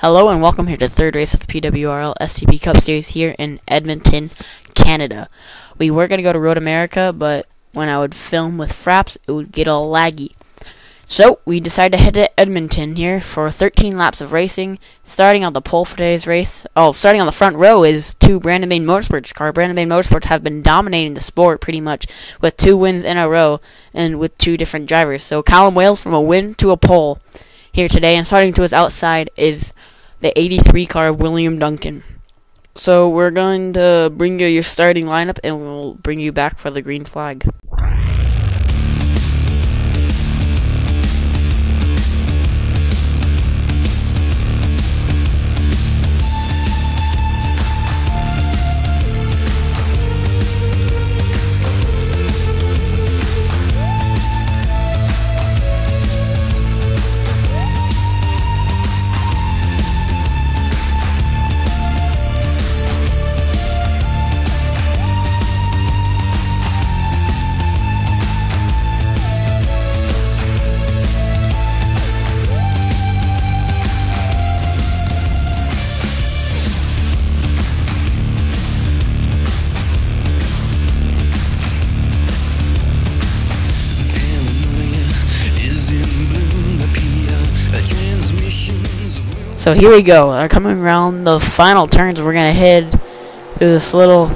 Hello and welcome here to the third race of the PWRL STP Cup Series here in Edmonton, Canada. We were going to go to Road America, but when I would film with Fraps, it would get all laggy. So, we decided to head to Edmonton here for 13 laps of racing. Starting on the pole for today's race, starting on the front row is two Brandon Bain Motorsports cars. Brandon Bain Motorsports have been dominating the sport pretty much with 2 wins in a row and with 2 different drivers. So, Callum Wales from a win to a pole here today, and starting to his outside is the 83 car of William Duncan. So we're going to bring you your starting lineup and we'll bring you back for the green flag. So here we go. Coming around the final turns, we're going to head through this little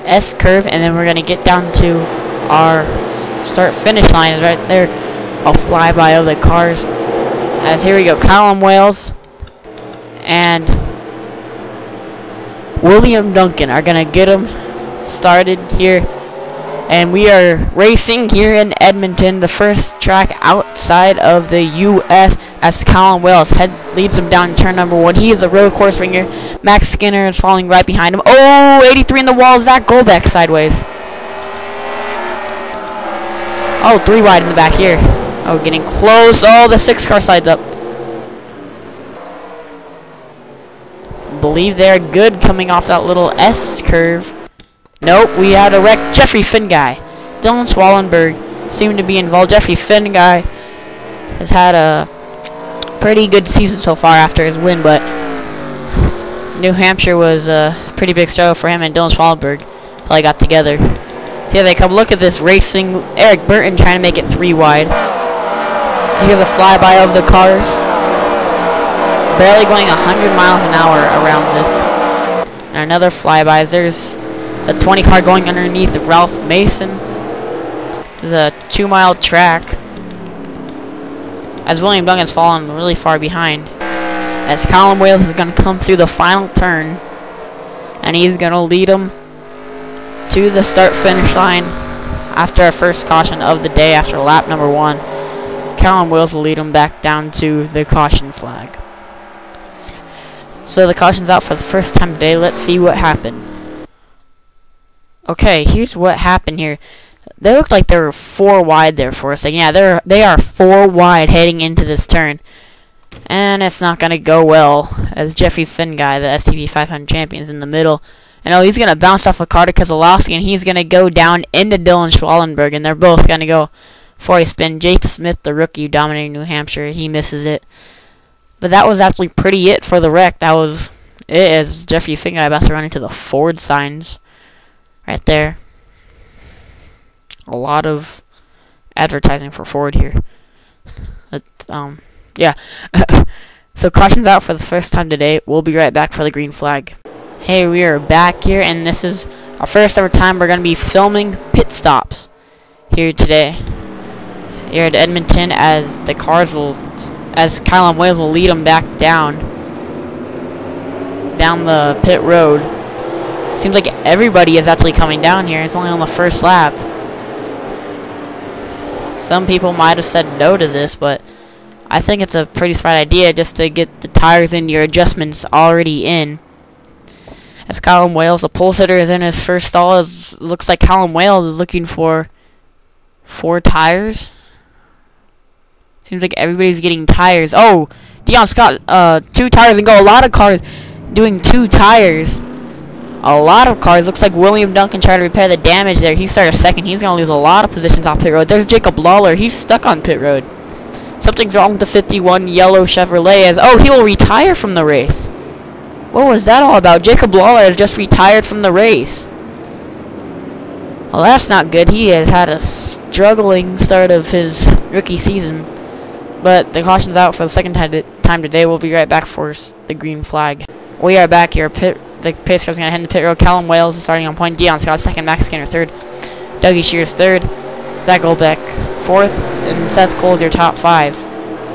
S curve, and then we're going to get down to our start-finish line is right there. I'll fly by of the cars. As here we go, Callum Wales and William Duncan are going to get them started here. And we are racing here in Edmonton, the first track outside of the U.S. as Callum Wales leads him down turn number 1. He is a road course ringer. Max Skinner is following right behind him. Oh, 83 in the wall. Zach Golbeck sideways. Oh, 3 wide in the back here. Oh, getting close. Oh, the 6 car slides up. I believe they're good coming off that little S curve. Nope, we had a wreck. Jeffrey Finguy. Dylan Swallenberg seemed to be involved. Jeffrey Finguy has had a pretty good season so far after his win, but New Hampshire was a pretty big struggle for him, and Dylan Swallenberg probably got together. So here they come. Look at this racing. Eric Burton trying to make it 3 wide. Here's a flyby of the cars. Barely going 100 miles an hour around this. And another flyby. There's a 20 car going underneath of Ralph Mason. There's a 2-mile track. As William Duncan's fallen really far behind. As Callum Wales is going to come through the final turn. And he's going to lead him to the start-finish line after our first caution of the day after lap number 1. Callum Wales will lead him back down to the caution flag. So the caution's out for the first time today. Let's see what happened. Okay, here's what happened here. They looked like they were 4 wide there for a second. Yeah, they are 4 wide heading into this turn. And it's not going to go well as Jeffrey Finguy, the STP 500 champion, is in the middle. And he's going to bounce off of Carter Keselowski, and he's going to go down into Dylan Schwallenberg, and they're both going to go for a spin. Jake Smith, the rookie dominating New Hampshire, he misses it. But that was actually pretty it for the wreck. That was it as Jeffrey Finguy about to run into the Ford signs. Right there. A lot of advertising for Ford here. Yeah. So caution's out for the first time today. We'll be right back for the green flag. Hey, we are back here, and this is our first ever time we're going to be filming pit stops here today. Here at Edmonton, as Callum Wales will lead them back down the pit road. Seems like everybody is actually coming down here. It's only on the first lap. Some people might have said no to this, but I think it's a pretty smart idea just to get the tires and your adjustments already in. As Callum Wales, the pole sitter, is in his first stall. It looks like Callum Wales is looking for 4 tires. Seems like everybody's getting tires. Oh, Dion Scott, 2 tires and go. A lot of cars doing 2 tires. A lot of cars. Looks like William Duncan tried to repair the damage there. He started second. He's going to lose a lot of positions off pit road. There's Jacob Lawler. He's stuck on pit road. Something's wrong with the 51 yellow Chevrolet as, oh, he will retire from the race. What was that all about? Jacob Lawler just retired from the race. Well, that's not good. He has had a struggling start of his rookie season. But the caution's out for the second time today. We'll be right back for the green flag. We are back here. The pace car's going to head into pit road. Callum Wales is starting on point. Dion Scott second. Max Skinner third. Dougie Shears third. Zach Goldbeck fourth. And Seth Cole's your top five.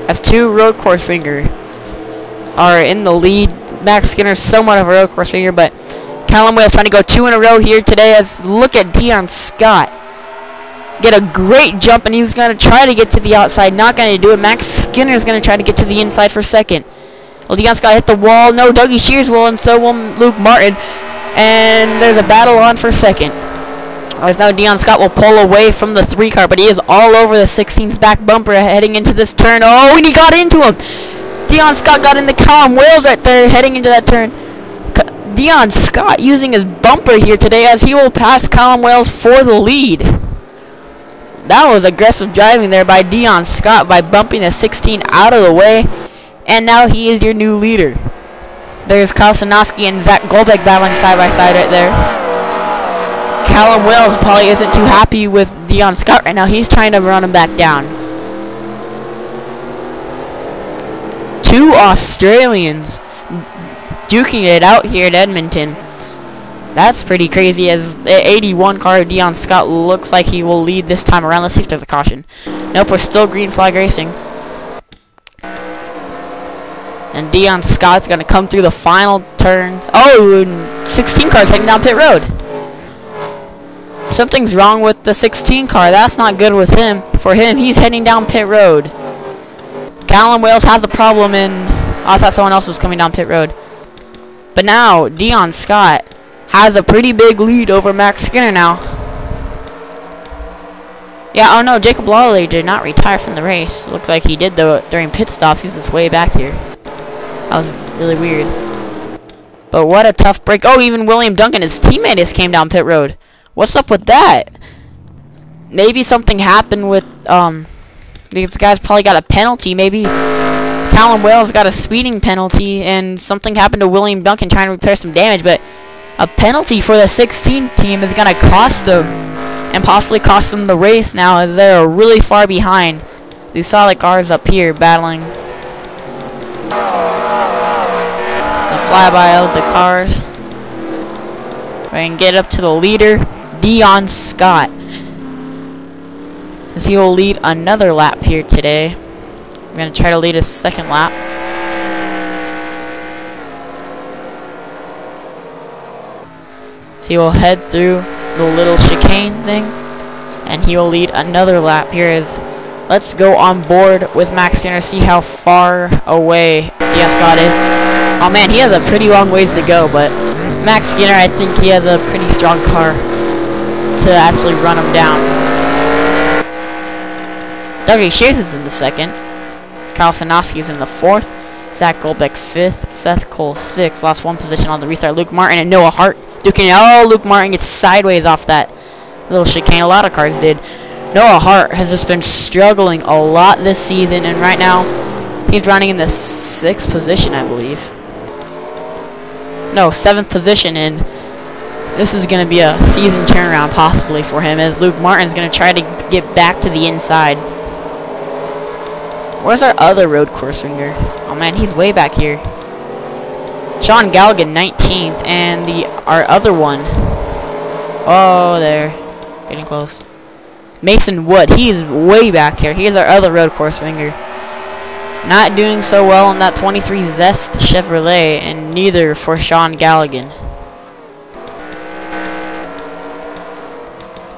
As two road course ringers are in the lead. Max Skinner's somewhat of a road course ringer, but Callum Wales trying to go 2 in a row here today. As look at Dion Scott. Get a great jump, and he's going to try to get to the outside. Not going to do it. Max Skinner is going to try to get to the inside for second. Well, Dion Scott hit the wall. No, Dougie Shears will, and so will Luke Martin. And there's a battle on for second. As now Dion Scott will pull away from the 3 car, but he is all over the 16's back bumper heading into this turn. Oh, and he got into him. Dion Scott got into Callum Wales right there heading into that turn. Dion Scott using his bumper here today as he will pass Callum Wales for the lead. That was aggressive driving there by Dion Scott by bumping the 16 out of the way. And now he is your new leader. There's Kyle Sanofsky and Zach Goldbeck battling side by side right there. Callum Wales probably isn't too happy with Dion Scott right now. He's trying to run him back down. 2 Australians duking it out here at Edmonton. That's pretty crazy as the 81 car of Dion Scott looks like he will lead this time around. Let's see if there's a caution. Nope, we're still green flag racing. And Dion Scott's going to come through the final turn. Oh, 16 car's heading down pit road. Something's wrong with the 16 car. That's not good with him. For him, he's heading down pit road. Callum Wales has the problem in... I thought someone else was coming down pit road. But now, Dion Scott has a pretty big lead over Max Skinner now. Yeah, oh no, Jacob Lawley did not retire from the race. Looks like he did, though, during pit stops. He's this way back here. That was really weird. But what a tough break. Oh, even William Duncan, his teammate, just came down pit road. What's up with that? Maybe something happened with, these guys probably got a penalty. Maybe Callum Wales got a speeding penalty, and something happened to William Duncan trying to repair some damage, but a penalty for the 16 team is going to cost them, and possibly cost them the race now, as they're really far behind these solid cars up here battling the flyby of the cars. We can get up to the leader, Dion Scott, as he will lead another lap here today. I'm going to try to lead a second lap. So he will head through the little chicane thing, and he will lead another lap here. As let's go on board with Max Skinner, see how far away Dion Scott is. Oh man, he has a pretty long ways to go, but Max Skinner, I think he has a pretty strong car to actually run him down. Dougie Shears is in the second. Kyle Sanofsky is in the fourth. Zach Goldbeck fifth. Seth Cole sixth. Lost one position on the restart. Luke Martin and Noah Hart duking it. Oh, Luke Martin gets sideways off that little chicane. A lot of cars did. Noah Hart has just been struggling a lot this season, and right now he's running in the 6th position, I believe. No, 7th position, and this is going to be a season turnaround possibly for him, as Luke Martin's going to try to get back to the inside. Where's our other road course ringer? Oh man, he's way back here. Sean Galligan, 19th, and our other one. Oh, there. Getting close. Mason Wood, he's way back here. He's our other road course ringer. Not doing so well in that 23 Zest Chevrolet, and neither for Sean Galligan.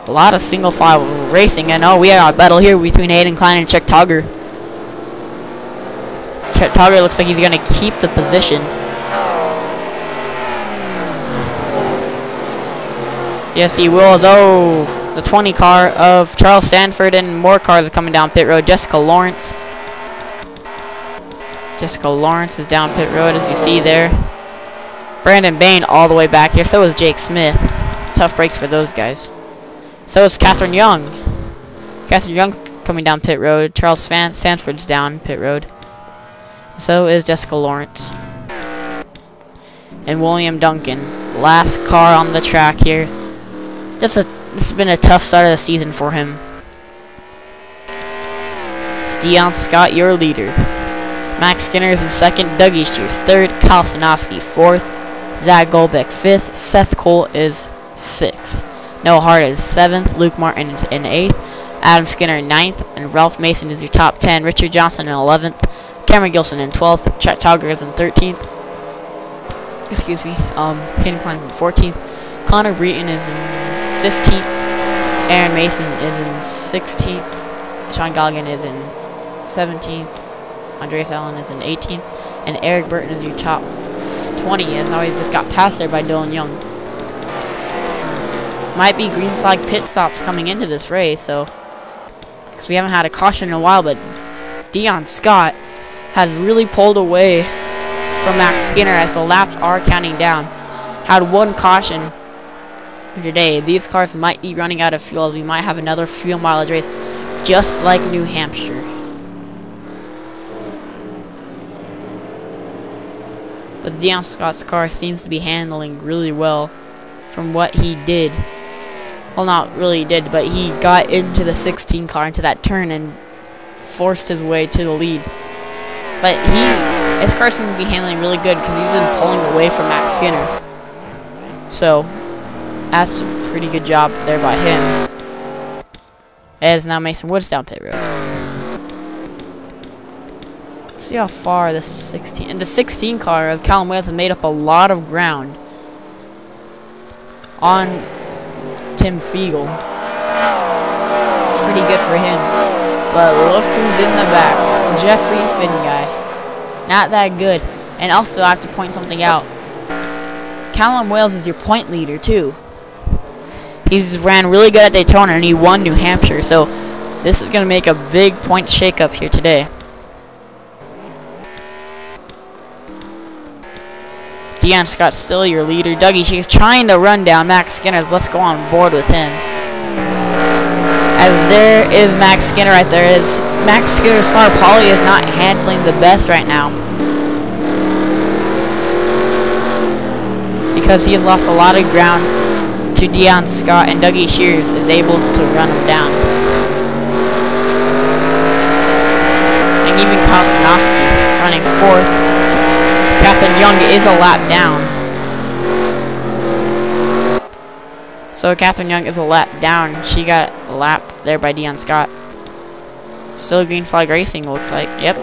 A lot of single file racing, and oh, we got a battle here between Hayden Klein and Chuck Togger. Chuck Togger looks like he's going to keep the position. Yes, he will. Oh, the 20 car of Charles Sanford, and more cars are coming down pit road. Jessica Lawrence is down pit road, as you see there. Brandon Bain all the way back here. So is Jake Smith. Tough breaks for those guys. So is Catherine Young. Catherine Young coming down pit road. Charles Sanford's down pit road. So is Jessica Lawrence. And William Duncan. Last car on the track here. This has been a tough start of the season for him. It's Dion Scott, your leader. Max Skinner is in second. Dougie Shears third. Kyle Sanofsky fourth. Zach Golbeck fifth. Seth Cole is sixth. Noah Hart is seventh. Luke Martin is in eighth. Adam Skinner in ninth. And Ralph Mason is your top 10. Richard Johnson in 11th. Cameron Gilson in 12th. Chet Togger is in 13th. Excuse me. Hayden Klein in 14th. Connor Breton is in 15th. Aaron Mason is in 16th. Sean Galligan is in 17th. Andreas Allen is in 18th. And Eric Burton is your top 20. As now he just got passed there by Dylan Young. Might be green flag pit stops coming into this race, so because we haven't had a caution in a while, but Dion Scott has really pulled away from Max Skinner as the laps are counting down. Had one caution today. These cars might be running out of fuel, as we might have another fuel mileage race just like New Hampshire. But Dion Scott's car seems to be handling really well from what he did. Well, not really did, but he got into the 16 car, into that turn, and forced his way to the lead. But his car seems to be handling really good because he's been pulling away from Max Skinner. So, that's a pretty good job there by him. As now Mason Woods down pit road. Let's see how far the 16 car of Callum Wales has made up a lot of ground on Tim Fiegel. It's pretty good for him. But look who's in the back. Jeffrey Finguy. Not that good. And also I have to point something out. Callum Wales is your point leader too. He's ran really good at Daytona and he won New Hampshire. So this is going to make a big point shakeup here today. Dion Scott's still your leader. Dougie She's trying to run down Max Skinner. Let's go on board with him. As there is Max Skinner right there. Max Skinner's car probably is not handling the best right now, because he has lost a lot of ground to Dion Scott, and Dougie Shears is able to run him down. And even Kyle Sanofsky running fourth. Catherine Young is a lap down. So Catherine Young is a lap down. She got a lap there by Dion Scott. Still green flag racing, looks like. Yep.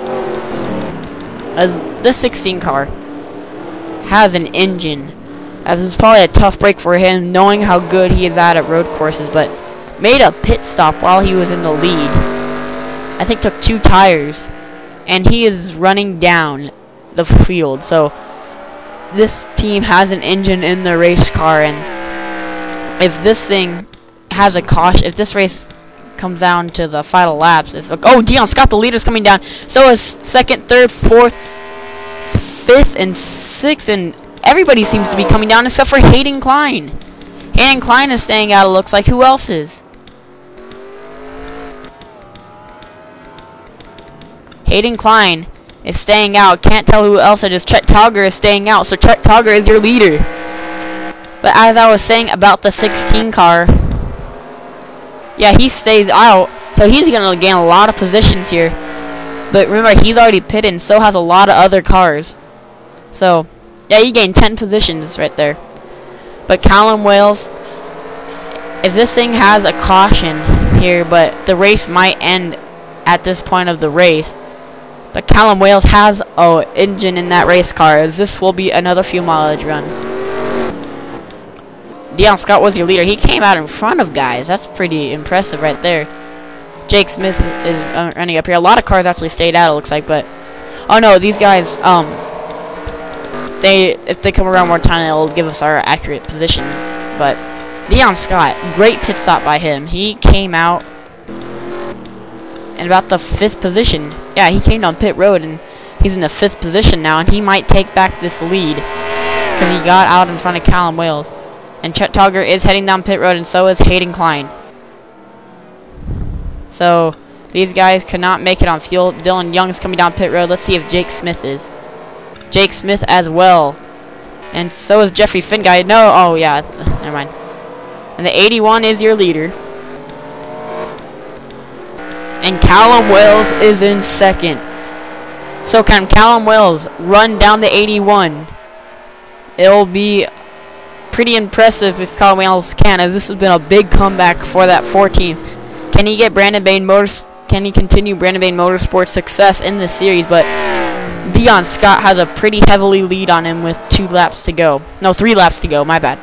As this 16 car has an engine, as it's probably a tough break for him, knowing how good he is at road courses, but made a pit stop while he was in the lead. I think took 2 tires, and he is running down the field. So this team has an engine in the race car, and if this thing has a caution, if this race comes down to the final laps, oh, Dion Scott, the leader's coming down. So is second, third, fourth, fifth, and sixth, and everybody seems to be coming down except for Hayden Klein. Hayden Klein is staying out, it looks like. Who else is? Hayden Klein is staying out. Can't tell who else it is. Chet Togger is staying out. So Chet Togger is your leader. But as I was saying about the 16 car, yeah, he stays out. So he's going to gain a lot of positions here. But remember, he's already pitted, and so has a lot of other cars. So, yeah, you gain 10 positions right there. But Callum Wales, if this thing has a caution here, but the race might end at this point of the race. But Callum Wales has an engine in that race car, as this will be another fuel mileage run. Dion Scott was your leader. He came out in front of guys. That's pretty impressive right there. Jake Smith is running up here. A lot of cars actually stayed out, it looks like, but oh no, these guys, if they come around more time, they'll give us our accurate position. But Dion Scott, great pit stop by him. He came out in about the 5th position. Yeah, he came down pit road, and he's in the 5th position now, and he might take back this lead because he got out in front of Callum Wales. And Chet Togger is heading down pit road, and so is Hayden Klein. So These guys could not make it on fuel. Dylan Young's coming down pit road. Let's see if Jake Smith is. Jake Smith as well. And so is Jeffrey Finguy. No, oh yeah, never mind. And the 81 is your leader. And Callum Wells is in second. So can Callum Wells run down the 81? It'll be pretty impressive if Callum Wells can, as this has been a big comeback for that 4 team. Can he get Brandon Bain Motors? Can he continue Brandon Bain Motorsports' success in this series? But Dion Scott has a pretty heavily lead on him with 2 laps to go. No, 3 laps to go. My bad.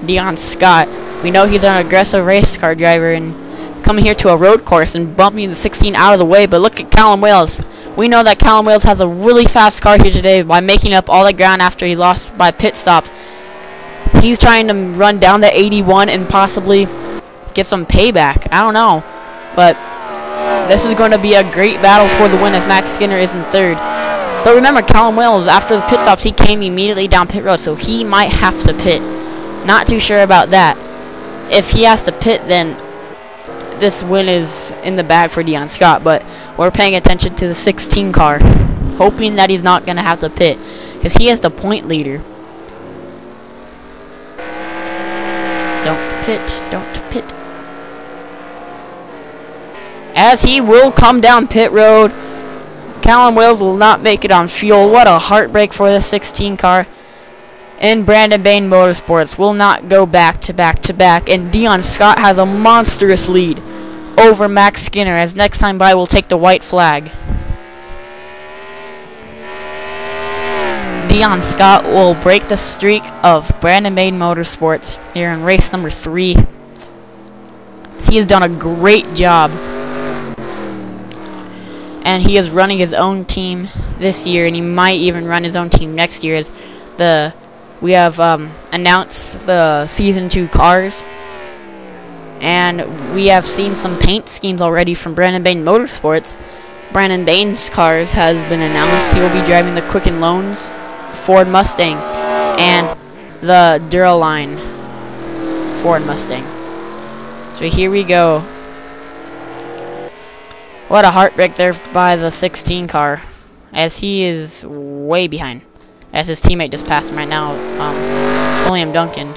Dion Scott, we know he's an aggressive race car driver and coming here to a road course and bumping the 16 out of the way. But look at Callum Wells. We know that Callum Wells has a really fast car here today by making up all the ground after he lost by pit stops. He's trying to run down the 81 and possibly get some payback. I don't know. But this is going to be a great battle for the win if Max Skinner is in third. But remember, Callum Wells, after the pit stops, he came immediately down pit road, so he might have to pit. Not too sure about that. If he has to pit, then this win is in the bag for Dion Scott. But we're paying attention to the 16 car, hoping that he's not going to have to pit, because he is the point leader. Don't pit, don't pit. As he will come down pit road. Callum Wells will not make it on fuel. What a heartbreak for the 16 car. And Brandon Bain Motorsports will not go back to back to back. And Dion Scott has a monstrous lead over Max Skinner, as next time by will take the white flag. Dion Scott will break the streak of Brandon Bain Motorsports here in race number 3. He has done a great job. And he is running his own team this year, and he might even run his own team next year, as we have announced the Season 2 cars. And we have seen some paint schemes already from Brandon Bain Motorsports. Brandon Bain's cars has been announced. He will be driving the Quicken Loans Ford Mustang and the Duraline Ford Mustang. So here we go. What a heartbreak there by the 16 car, as he is way behind, as his teammate just passed him right now, William Duncan.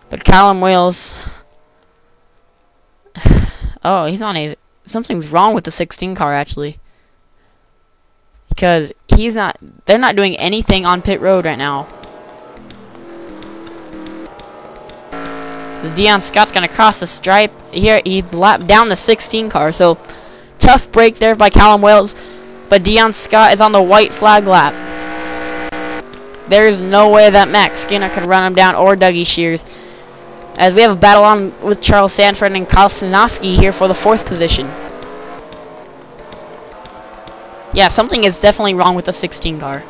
But Callum Wells, oh, he's on a, something's wrong with the 16 car actually, because they're not doing anything on pit road right now. Dion Scott's going to cross the stripe. Here, he lapped down the 16 car. So, tough break there by Callum Wells. But Dion Scott is on the white flag lap. There is no way that Max Skinner could run him down, or Dougie Shears. As we have a battle on with Charles Sanford and Kyle Stanowski here for the 4th position. Yeah, something is definitely wrong with the 16 car.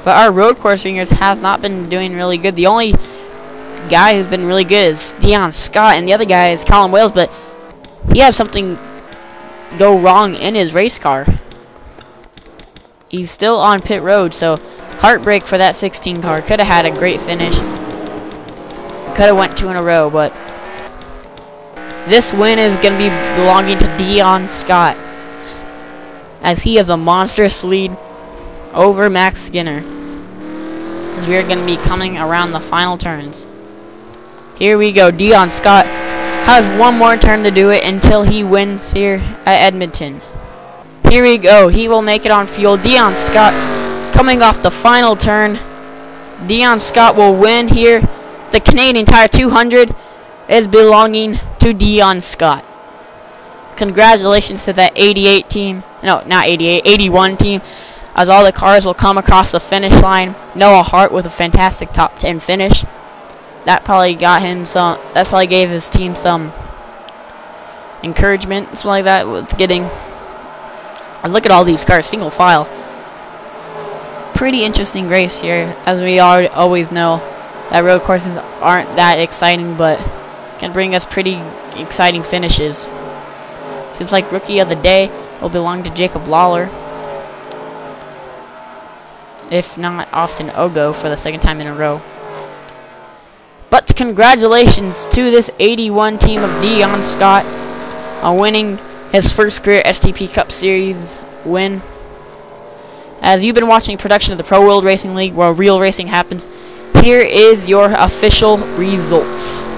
But our road course ringers has not been doing really good. The only guy who's been really good is Dion Scott, and the other guy is Callum Wells, but he has something go wrong in his race car. He's still on pit road, so heartbreak for that 16 car. Could have had a great finish. Could have went 2 in a row, but this win is going to be belonging to Dion Scott, as he has a monstrous lead over Max Skinner, as we are going to be coming around the final turns. Here we go. Dion Scott has one more turn to do it until he wins here at Edmonton. Here we go. He will make it on fuel. Dion Scott coming off the final turn. Dion Scott will win here. The Canadian Tire 200 is belonging to Dion Scott. Congratulations to that 88 team. No, not 88, 81 team. As all the cars will come across the finish line. Noah Hart with a fantastic top 10 finish. That probably got him some. That probably gave his team some encouragement, something like that, with getting. And look at all these cars, single file. Pretty interesting race here, as we always know. That road courses aren't that exciting, but can bring us pretty exciting finishes. Seems like Rookie of the Day will belong to Jacob Lawler, if not Austin Ogo, for the 2nd time in a row. But And congratulations to this 81 team of Dion Scott on winning his first career STP Cup Series win. As you've been watching a production of the Pro World Racing League where real racing happens, here is your official results.